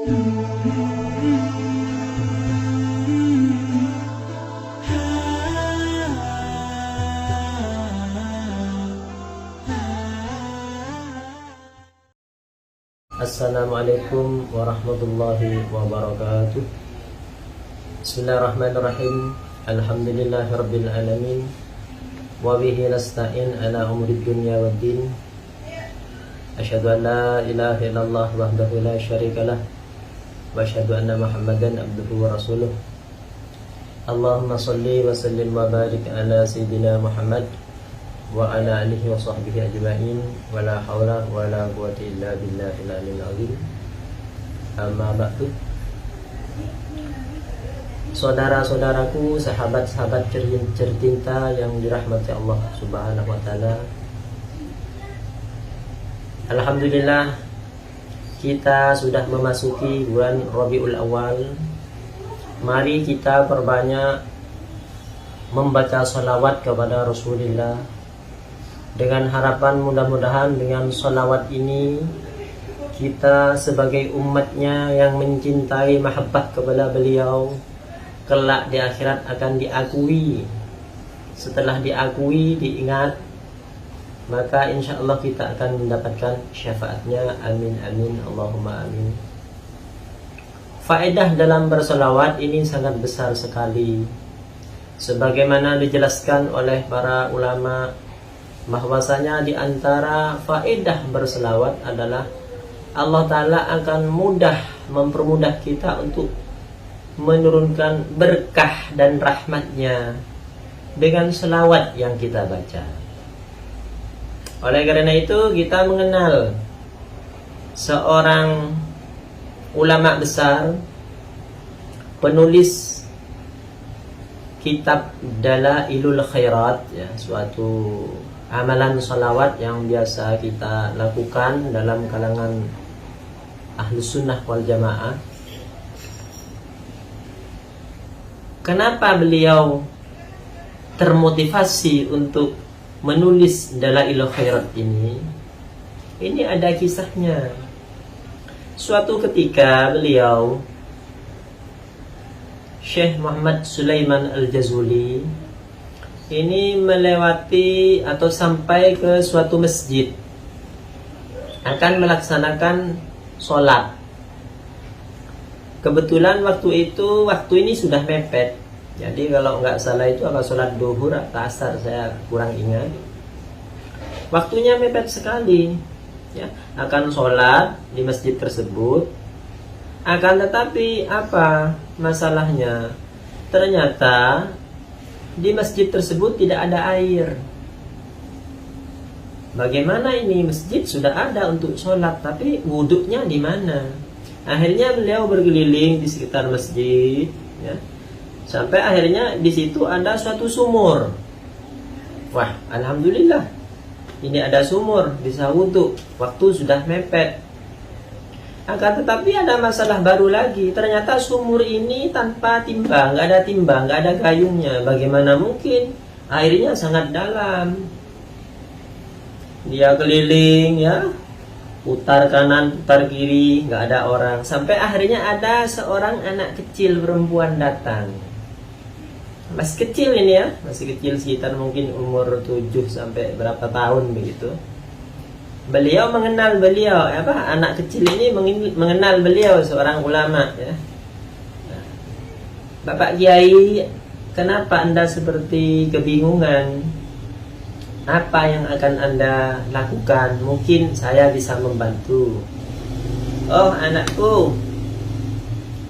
Assalamualaikum warahmatullahi wabarakatuh. Bismillahirrahmanirrahim. Alhamdulillahirabbil alamin. Wa bihi nasta'in ala umuri dunya waddin. Asyhadu an la ilaha illallah wahdahu la syarikalah wa asyhadu anna Muhammadan abduhu wa rasuluh. Allahumma shalli wa sallim wa barik ala sayyidina Muhammad wa ala alihi wa sahbihi ajma'in wa la hawla wa la quwwata illa billahil aliyyil azim. Amma ba'du. Saudara-saudaraku, sahabat-sahabat tercinta yang dirahmati Allah Subhanahu wa taala. Alhamdulillah, kita sudah memasuki bulan Rabiul Awal. Mari kita perbanyak membaca salawat kepada Rasulullah, dengan harapan mudah-mudahan dengan salawat ini kita sebagai umatnya yang mencintai mahabbah kepada beliau, kelak di akhirat akan diakui. Setelah diakui, diingat, maka insya Allah kita akan mendapatkan syafaatnya. Amin amin Allahumma amin. Faedah dalam bersolawat ini sangat besar sekali. Sebagaimana dijelaskan oleh para ulama, bahwasanya di antara faedah berselawat adalah Allah Ta'ala akan mempermudah kita untuk menurunkan berkah dan rahmatnya dengan selawat yang kita baca. Oleh karena itu kita mengenal seorang ulama besar, penulis kitab Dalailul Khairat, ya, suatu amalan salawat yang biasa kita lakukan dalam kalangan Ahlus Sunnah wal Jamaah. Kenapa beliau termotivasi untuk menulis Dalailul Khairat ini? Ini ada kisahnya. Suatu ketika beliau, Syekh Muhammad Sulaiman Al-Jazuli, ini melewati atau sampai ke suatu masjid, akan melaksanakan sholat. Kebetulan waktu ini sudah mepet. Jadi kalau nggak salah itu apa sholat duhur atau asar, saya kurang ingat. Waktunya mepet sekali, ya, akan sholat di masjid tersebut. Akan tetapi apa masalahnya? Ternyata di masjid tersebut tidak ada air. Bagaimana ini? Masjid sudah ada untuk sholat, tapi wuduknya di mana? Akhirnya beliau berkeliling di sekitar masjid, ya, sampai akhirnya di situ ada suatu sumur. Wah, alhamdulillah, ini ada sumur, bisa wudhu. Waktu sudah mepet. Akan tetapi ada masalah baru lagi. Ternyata sumur ini tanpa timba, nggak ada timba, nggak ada gayungnya. Bagaimana mungkin? Airnya sangat dalam. Dia keliling, ya, putar kanan, putar kiri, nggak ada orang. Sampai akhirnya ada seorang anak kecil perempuan datang. Masih kecil ini, ya, masih kecil, sekitar mungkin umur 7 sampai berapa tahun begitu. Beliau mengenal anak kecil ini mengenal beliau, seorang ulama, ya. Bapak Kiai, kenapa Anda seperti kebingungan? Apa yang akan Anda lakukan? Mungkin saya bisa membantu. Oh anakku,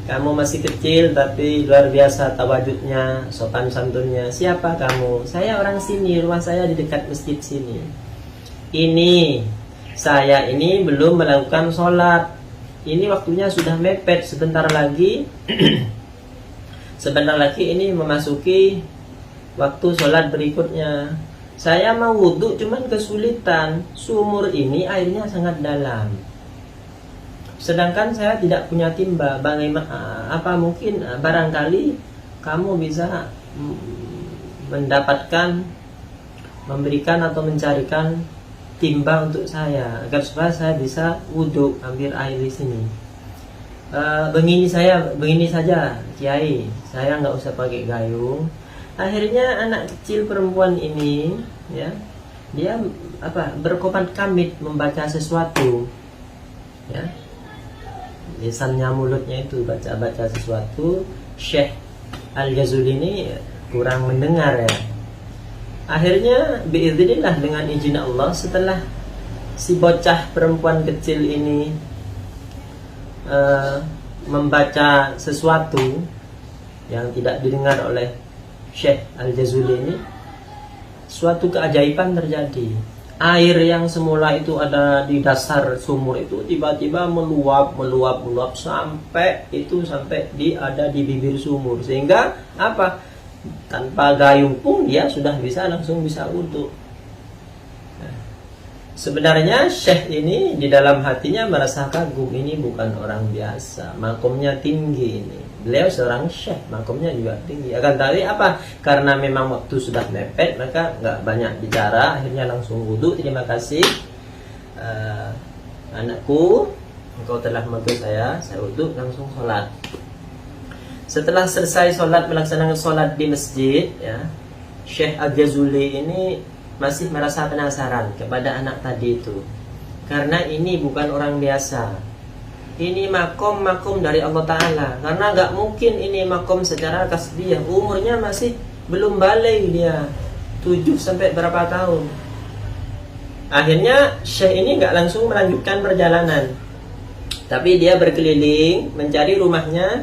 kamu masih kecil tapi luar biasa tawaduknya, sopan santunnya. Siapa kamu? Saya orang sini, rumah saya di dekat masjid sini. Saya ini belum melakukan sholat. Ini waktunya sudah mepet, sebentar lagi ini memasuki waktu sholat berikutnya. Saya mau wudhu cuman kesulitan. Sumur ini airnya sangat dalam. Sedangkan saya tidak punya timba. Bagaimana? Apa mungkin barangkali kamu bisa memberikan atau mencarikan timba untuk saya agar supaya saya bisa wudhu ambil air di sini. begini saja Kiai, saya nggak usah pakai gayung. Akhirnya anak kecil perempuan ini, ya, dia berkomat kamit membaca sesuatu, ya, lisannya mulutnya itu baca sesuatu. Syekh Al-Ghazali ini kurang mendengar, ya. Akhirnya biiznillah, dengan izin Allah, setelah si bocah perempuan kecil ini membaca sesuatu yang tidak didengar oleh Syekh Al-Ghazali ini, suatu keajaiban terjadi. Air yang semula itu ada di dasar sumur itu tiba-tiba meluap sampai ada di bibir sumur, sehingga tanpa gayung pun dia sudah langsung bisa wudhu. Sebenarnya Syekh ini di dalam hatinya merasa kagum, ini bukan orang biasa, makomnya tinggi ini. Beliau seorang Syekh, makomnya juga tinggi. Akan tapi karena memang waktu sudah mepet, maka nggak banyak bicara, akhirnya langsung wudhu. Terima kasih anakku, engkau telah membantu saya wudhu, langsung sholat. Setelah selesai sholat, melaksanakan sholat di masjid, ya, Syekh Al-Ghazali ini masih merasa penasaran kepada anak tadi itu, karena ini bukan orang biasa, ini makom dari Allah Ta'ala. Karena gak mungkin ini makom secara kasbiyah, umurnya masih belum balik dia, 7 sampai berapa tahun. Akhirnya Syekh ini gak langsung melanjutkan perjalanan, tapi dia berkeliling mencari rumahnya,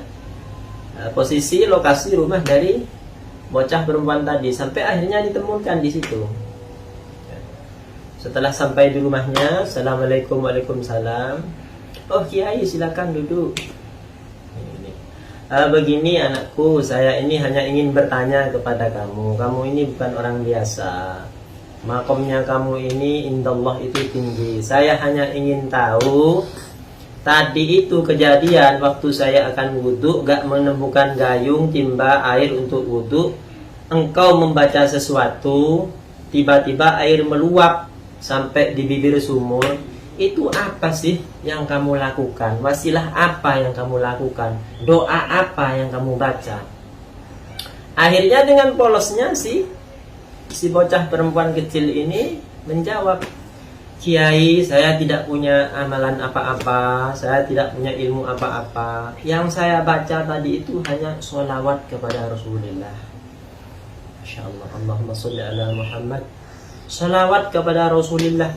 posisi lokasi rumah dari bocah perempuan tadi, sampai akhirnya ditemukan di situ. Setelah sampai di rumahnya, Assalamualaikum, waalaikumsalam. Oh Kiai, silakan duduk. Begini anakku, saya ini hanya ingin bertanya kepada kamu. Kamu ini bukan orang biasa, makomnya kamu ini indallah itu tinggi. Saya hanya ingin tahu, tadi itu kejadian waktu saya akan wudhu, gak menemukan gayung, timba, air untuk wudhu. Engkau membaca sesuatu, tiba-tiba air meluap sampai di bibir sumur. Itu apa sih yang kamu lakukan? Wasilah apa yang kamu lakukan? Doa apa yang kamu baca? Akhirnya dengan polosnya si bocah perempuan kecil ini menjawab, Kiai, saya tidak punya amalan apa-apa, saya tidak punya ilmu apa-apa. Yang saya baca tadi itu hanya sholawat kepada Rasulullah. Masya Allah, Allahumma sholli ala Muhammad. Sholawat kepada Rasulullah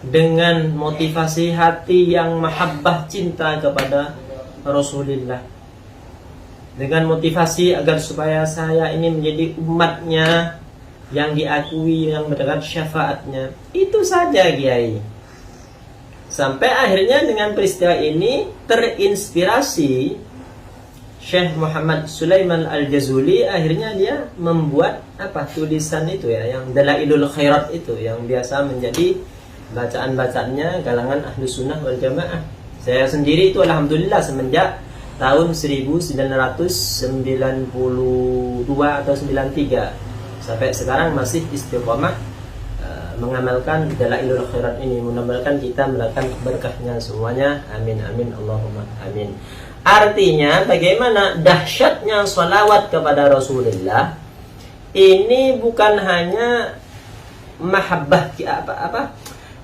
dengan motivasi hati yang mahabbah, cinta kepada Rasulullah, dengan motivasi agar supaya saya ini menjadi umatnya yang diakui, yang mendapat syafaatnya. Itu saja Kiai. Sampai akhirnya dengan peristiwa ini terinspirasi Syekh Muhammad Sulaiman Al-Ghazali, akhirnya dia membuat tulisan itu, ya, yang Dalailul Khairat itu, yang biasa menjadi bacaan-bacaannya kalangan Ahlus Sunnah wal Jamaah. Saya sendiri itu alhamdulillah semenjak tahun 1992 atau 93 sampai sekarang masih istiqomah mengamalkan Dalailul Khairat ini. Mudah-mudahan kita mendapatkan berkahnya semuanya. Amin amin Allahumma amin. Artinya bagaimana dahsyatnya sholawat kepada Rasulullah ini bukan hanya mahabbah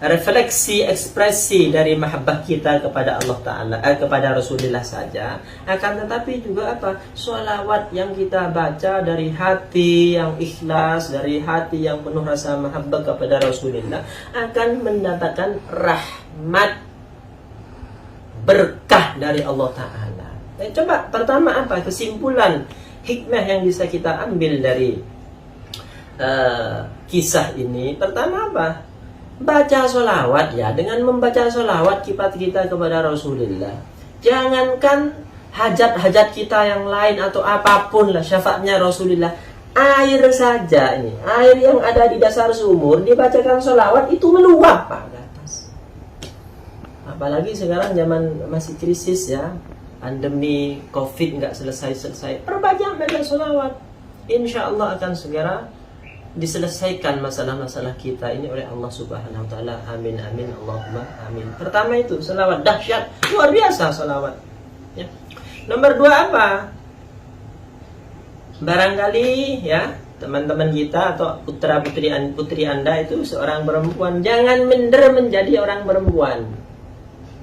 refleksi, ekspresi dari mahabbah kita kepada Allah Ta'ala, kepada Rasulullah saja, akan tetapi juga sholawat yang kita baca dari hati yang ikhlas, dari hati yang penuh rasa mahabbah kepada Rasulullah, akan mendapatkan rahmat, berkah dari Allah Ta'ala. Coba pertama kesimpulan hikmah yang bisa kita ambil dari kisah ini? Pertama baca sholawat, ya. Dengan membaca sholawat kita kepada Rasulullah, jangankan hajat-hajat kita yang lain atau apapun lah syafaatnya Rasulullah, air saja ini, air yang ada di dasar sumur dibacakan sholawat itu meluap ke atas. Apalagi sekarang zaman masih krisis, ya, pandemi COVID nggak selesai. Perbanyak baca sholawat, insya Allah akan segera diselesaikan masalah-masalah kita ini oleh Allah Subhanahu wa Ta'ala. Amin amin Allahumma amin. Pertama itu sholawat, dahsyat, luar biasa sholawat. Ya. Nomor dua apa? Barangkali ya teman-teman kita atau putri Anda itu seorang perempuan, jangan minder menjadi orang perempuan.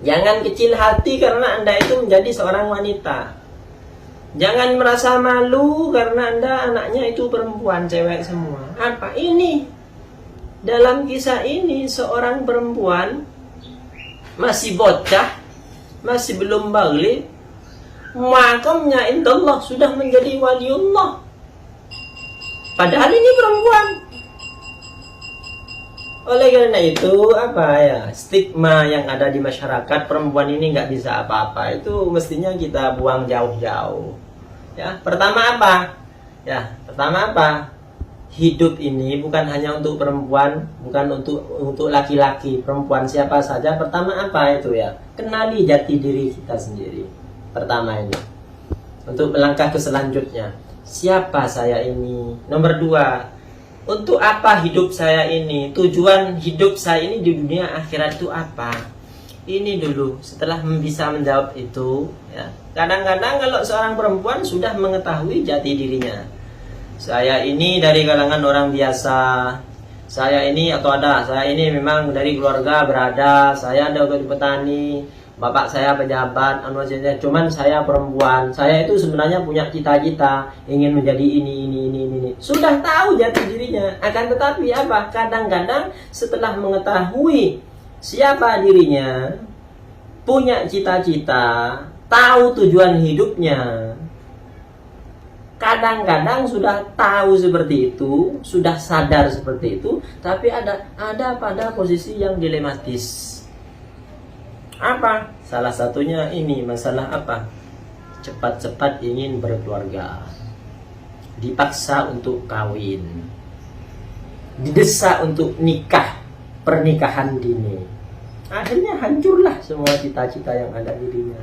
Jangan kecil hati karena Anda itu menjadi seorang wanita. Jangan merasa malu karena Anda anaknya itu perempuan, cewek semua. Apa ini? Dalam kisah ini seorang perempuan masih bocah, masih belum baligh, makamnya indallah sudah menjadi waliullah. Padahal ini perempuan. Oleh karena itu apa ya, stigma yang ada di masyarakat perempuan ini nggak bisa apa-apa itu mestinya kita buang jauh-jauh. Ya, pertama apa? Hidup ini bukan hanya untuk perempuan, bukan untuk laki-laki, perempuan siapa saja. Pertama apa itu ya? Kenali jati diri kita sendiri. Pertama ini. Untuk melangkah ke selanjutnya, siapa saya ini? Nomor dua, untuk apa hidup saya ini? Tujuan hidup saya ini di dunia akhirat itu apa? Ini dulu. Setelah bisa menjawab itu, ya. Kadang-kadang kalau seorang perempuan sudah mengetahui jati dirinya, saya ini dari kalangan orang biasa, saya ini memang dari keluarga berada, saya ada dari petani, bapak saya pejabat, cuman saya perempuan, saya itu sebenarnya punya cita-cita ingin menjadi ini. Sudah tahu jati dirinya, akan tetapi apa? Kadang-kadang setelah mengetahui siapa dirinya, punya cita-cita, tahu tujuan hidupnya, kadang-kadang sudah tahu seperti itu, sudah sadar seperti itu, tapi ada pada posisi yang dilematis. Apa? Salah satunya ini masalah apa? Cepat-cepat ingin berkeluarga, dipaksa untuk kawin, didesak untuk nikah, pernikahan dini. Akhirnya hancurlah semua cita-cita yang ada di dirinya.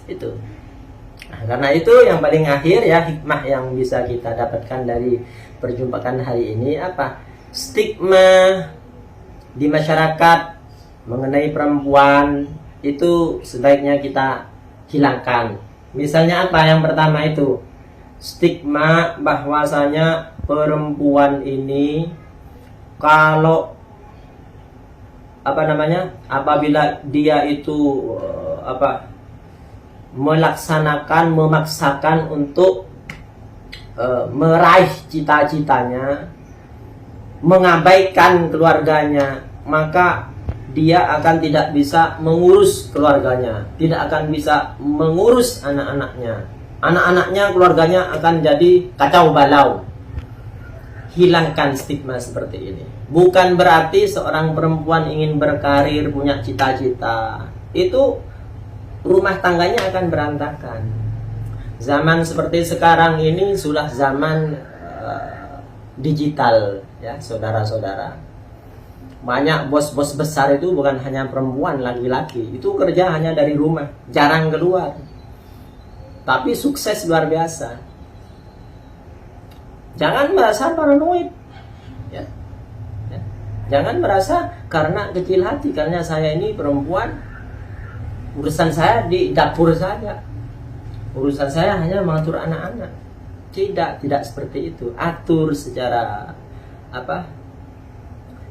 Itu. Nah, karena itu yang paling akhir ya, hikmah yang bisa kita dapatkan dari perjumpaan hari ini apa? Stigma di masyarakat mengenai perempuan itu sebaiknya kita hilangkan. Misalnya apa? Yang pertama itu stigma bahwasanya perempuan ini kalau apabila dia itu memaksakan untuk meraih cita-citanya, mengabaikan keluarganya, maka dia akan tidak bisa mengurus keluarganya, tidak akan bisa mengurus anak-anaknya. Anak-anaknya, keluarganya akan jadi kacau balau. Hilangkan stigma seperti ini. Bukan berarti seorang perempuan ingin berkarir, punya cita-cita, itu rumah tangganya akan berantakan. Zaman seperti sekarang ini sudah zaman digital ya, saudara-saudara. Banyak bos-bos besar itu bukan hanya perempuan, laki-laki. Itu kerja hanya dari rumah, jarang keluar. Tapi sukses luar biasa. Jangan merasa paranoid. Ya. Jangan merasa karena kecil hati, karena saya ini perempuan, urusan saya di dapur saja. Urusan saya hanya mengatur anak-anak. Tidak seperti itu. Atur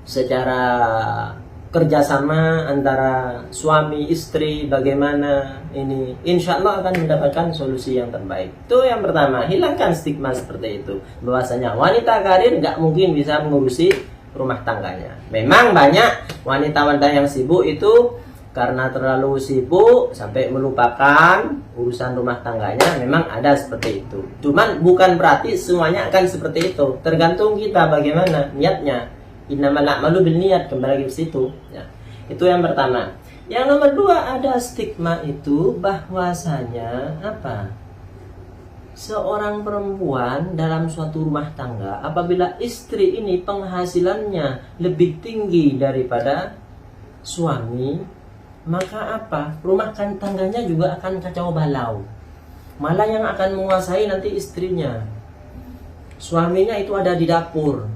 secara kerjasama antara suami istri, bagaimana ini, insya Allah akan mendapatkan solusi yang terbaik. Itu yang pertama, hilangkan stigma seperti itu, bahwasanya wanita karir nggak mungkin bisa mengurusi rumah tangganya. Memang banyak wanita-wanita yang sibuk itu karena terlalu sibuk sampai melupakan urusan rumah tangganya. Memang ada seperti itu, cuman bukan berarti semuanya akan seperti itu, tergantung kita bagaimana niatnya. Innamal a'malu binniyat, kembali ke situ ya. Itu yang pertama. Yang nomor dua, ada stigma itu bahwasanya apa? Seorang perempuan dalam suatu rumah tangga, apabila istri ini penghasilannya lebih tinggi daripada suami, maka apa? Rumah tangganya juga akan kacau balau. Malah yang akan menguasai nanti istrinya. Suaminya itu ada di dapur,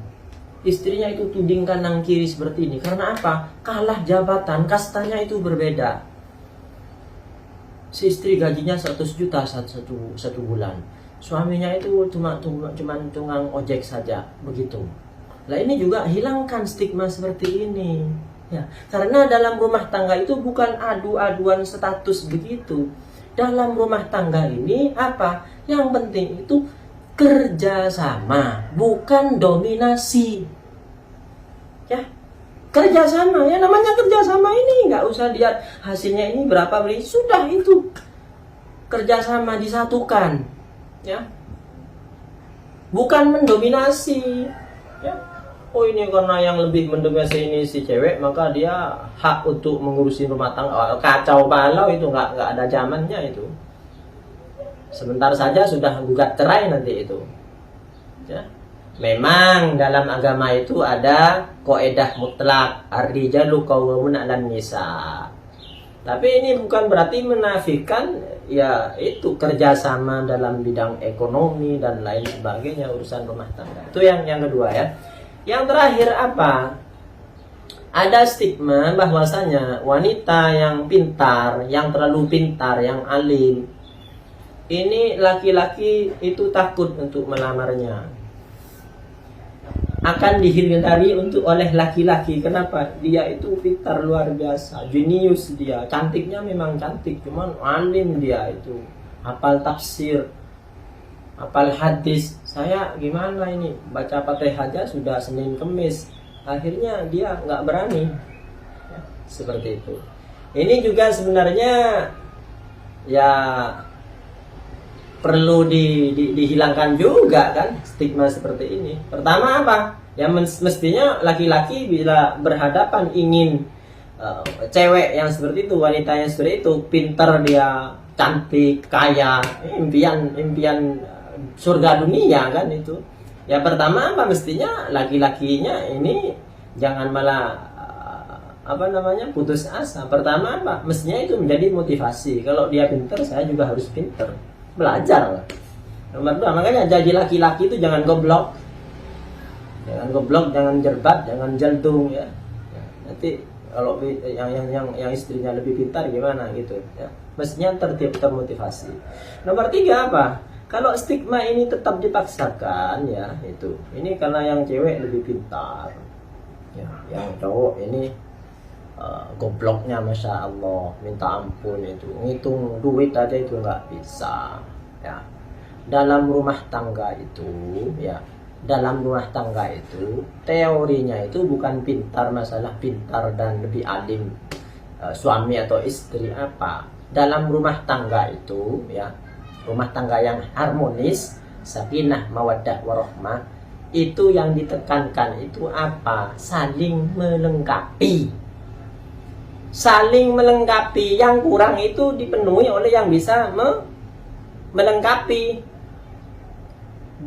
istrinya itu tuding kanan kiri seperti ini. Karena apa? Kalah jabatan, kastanya itu berbeda. Si istri gajinya 100 juta satu bulan. Suaminya itu cuma tunggang ojek saja, begitu. Nah ini juga hilangkan stigma seperti ini. Ya, karena dalam rumah tangga itu bukan adu-aduan status begitu. Dalam rumah tangga ini apa? Yang penting itu kerjasama, bukan dominasi. Ya, kerjasama. Ya namanya kerjasama ini nggak usah lihat hasilnya ini berapa beli, sudah itu kerjasama disatukan. Ya, bukan mendominasi. Ya. Oh ini karena yang lebih mendominasi ini si cewek, maka dia hak untuk mengurusi rumah tangga. Kacau balau itu nggak ada zamannya itu. Sebentar saja sudah gugat cerai nanti itu. Ya. Memang dalam agama itu ada kaidah mutlak, ar-rijalu qawwamun 'alan nisa. Tapi ini bukan berarti menafikan ya itu kerjasama dalam bidang ekonomi dan lain sebagainya urusan rumah tangga. Itu yang kedua ya. Yang terakhir apa? Ada stigma bahwasanya wanita yang pintar, yang terlalu pintar, yang alim, ini laki-laki itu takut untuk melamarnya. Akan dihindari oleh laki-laki. Kenapa? Dia itu pintar luar biasa, jenius dia. Cantiknya memang cantik, cuman alim dia itu. Hafal tafsir, hafal hadis. Saya gimana ini? Baca Fatihah aja sudah Senin Kemis. Akhirnya dia nggak berani. Ya, seperti itu. Ini juga sebenarnya ya perlu dihilangkan juga kan stigma seperti ini. Pertama apa? Ya mestinya laki-laki bila berhadapan ingin cewek yang seperti itu, wanita yang seperti itu, pintar dia, cantik, kaya, impian surga dunia kan itu. Ya pertama apa? Mestinya laki-lakinya ini jangan malah putus asa. Pertama apa? Mestinya itu menjadi motivasi. Kalau dia pintar, saya juga harus pintar. Belajar lah. Nomor 2, makanya jadi laki-laki itu jangan goblok. Jangan goblok, jangan jerbat, jangan jantung ya. Nanti kalau yang istrinya lebih pintar gimana gitu ya. Mestinya termotivasi. Nomor 3 apa? Kalau stigma ini tetap dipaksakan ya itu. Ini karena yang cewek lebih pintar. Ya, yang cowok ini gobloknya Masya Allah, minta ampun itu, ngitung duit aja itu nggak bisa ya. Dalam rumah tangga itu ya, dalam rumah tangga itu teorinya itu bukan pintar, masalah pintar dan lebih alim suami atau istri apa. Dalam rumah tangga itu ya, rumah tangga yang harmonis, sakinah mawaddah warahmah, itu yang ditekankan itu apa? Saling melengkapi. Saling melengkapi, yang kurang itu dipenuhi oleh yang bisa melengkapi,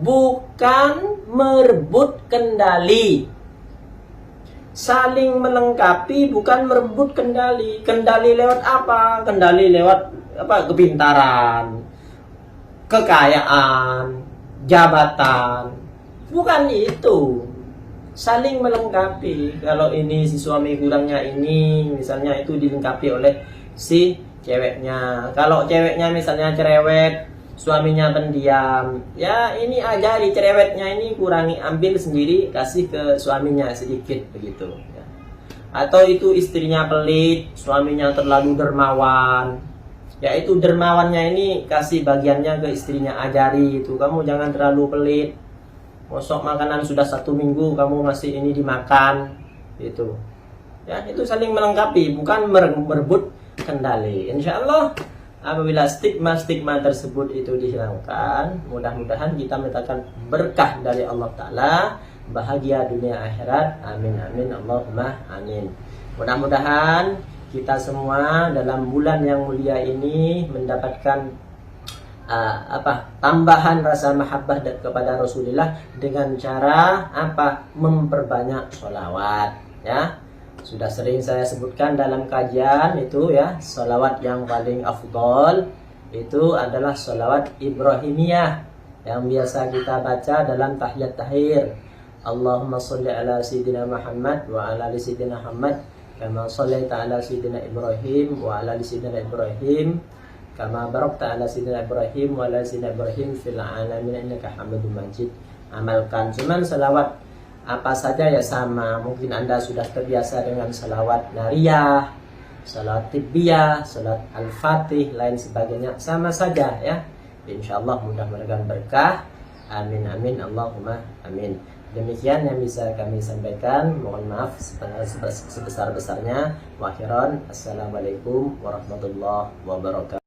bukan merebut kendali. Saling melengkapi bukan merebut kendali. Kendali lewat apa? Kendali lewat apa? Kepintaran, kekayaan, jabatan. Bukan itu. Saling melengkapi. Kalau ini si suami kurangnya ini, misalnya itu dilengkapi oleh si ceweknya. Kalau ceweknya misalnya cerewet, suaminya pendiam, ya ini ajari cerewetnya ini kurangi, ambil sendiri, kasih ke suaminya sedikit begitu ya. Atau itu istrinya pelit, suaminya terlalu dermawan, ya itu dermawannya ini kasih bagiannya ke istrinya, ajari itu, kamu jangan terlalu pelit. Mosok makanan sudah 1 minggu kamu masih ini dimakan itu ya. Itu saling melengkapi, bukan merebut kendali. Insya Allah apabila stigma tersebut itu dihilangkan, mudah-mudahan kita mendapatkan berkah dari Allah Ta'ala, bahagia dunia akhirat. Amin amin Allahumma amin. Mudah-mudahan kita semua dalam bulan yang mulia ini mendapatkan tambahan rasa mahabbah kepada Rasulullah dengan cara memperbanyak sholawat ya. Sudah sering saya sebutkan dalam kajian itu ya, sholawat yang paling afdol itu adalah sholawat Ibrahimiyah yang biasa kita baca dalam tahiyat tahir. Allahumma sholli ala sayyidina Muhammad wa ala ali sayyidina Muhammad kama shallaita ala sayyidina Ibrahim wa ala ali sayyidina Ibrahim kama barakta ala sayyidina Ibrahim wa ala sayyidina Ibrahim fil alamin innaka Hamidum Majid. Amalkan. Cuman salawat apa saja ya sama. Mungkin Anda sudah terbiasa dengan salawat nariyah, salawat tibbiyah, salawat al-fatih, lain sebagainya, sama saja ya. Insyaallah mudah-mudahan berkah. Amin amin Allahumma amin. Demikian yang bisa kami sampaikan. Mohon maaf sebesar-besarnya. Wa akhiran, assalamualaikum warahmatullahi wabarakatuh.